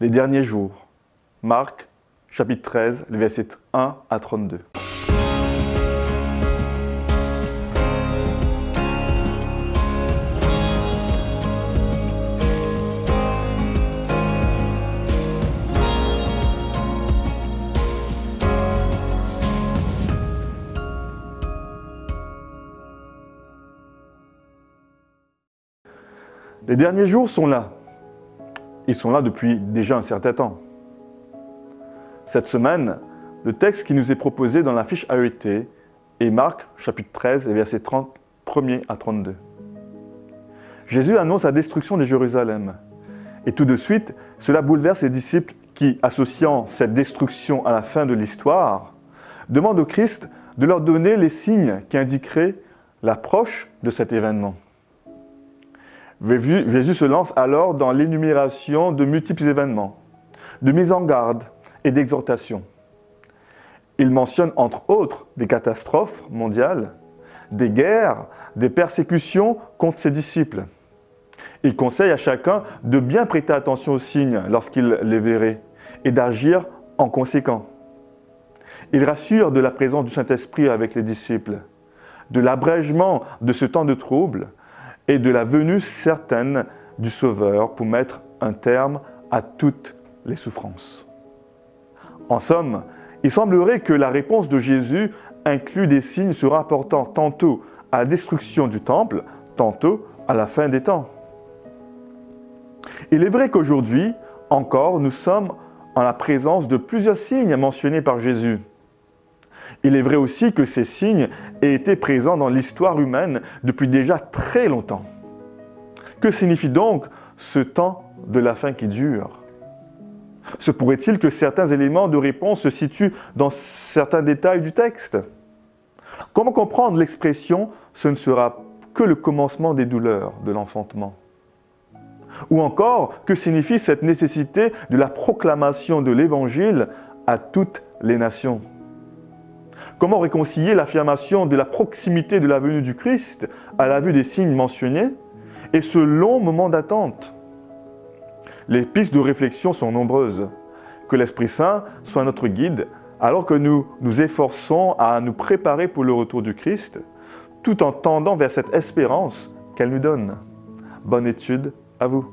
Les derniers jours. Marc, chapitre 13, les versets 1 à 32. Les derniers jours sont là. Ils sont là depuis déjà un certain temps. Cette semaine, le texte qui nous est proposé dans la fiche AET est Marc, chapitre 13, et versets 31 à 32. Jésus annonce la destruction de Jérusalem. Et tout de suite, cela bouleverse les disciples qui, associant cette destruction à la fin de l'histoire, demandent au Christ de leur donner les signes qui indiqueraient l'approche de cet événement. Jésus se lance alors dans l'énumération de multiples événements, de mise en garde et d'exhortation. Il mentionne entre autres des catastrophes mondiales, des guerres, des persécutions contre ses disciples. Il conseille à chacun de bien prêter attention aux signes lorsqu'il les verrait et d'agir en conséquent. Il rassure de la présence du Saint-Esprit avec les disciples, de l'abrègement de ce temps de trouble et de la venue certaine du Sauveur pour mettre un terme à toutes les souffrances. En somme, il semblerait que la réponse de Jésus inclut des signes se rapportant tantôt à la destruction du temple, tantôt à la fin des temps. Il est vrai qu'aujourd'hui, encore, nous sommes en la présence de plusieurs signes mentionnés par Jésus. Il est vrai aussi que ces signes aient été présents dans l'histoire humaine depuis déjà très longtemps. Que signifie donc ce temps de la fin qui dure? Se pourrait-il que certains éléments de réponse se situent dans certains détails du texte? Comment comprendre l'expression « ce ne sera que le commencement des douleurs de l'enfantement » ? Ou encore, que signifie cette nécessité de la proclamation de l'Évangile à toutes les nations? Comment réconcilier l'affirmation de la proximité de la venue du Christ à la vue des signes mentionnés et ce long moment d'attente? Les pistes de réflexion sont nombreuses. Que l'Esprit Saint soit notre guide alors que nous nous efforçons à nous préparer pour le retour du Christ, tout en tendant vers cette espérance qu'elle nous donne. Bonne étude à vous.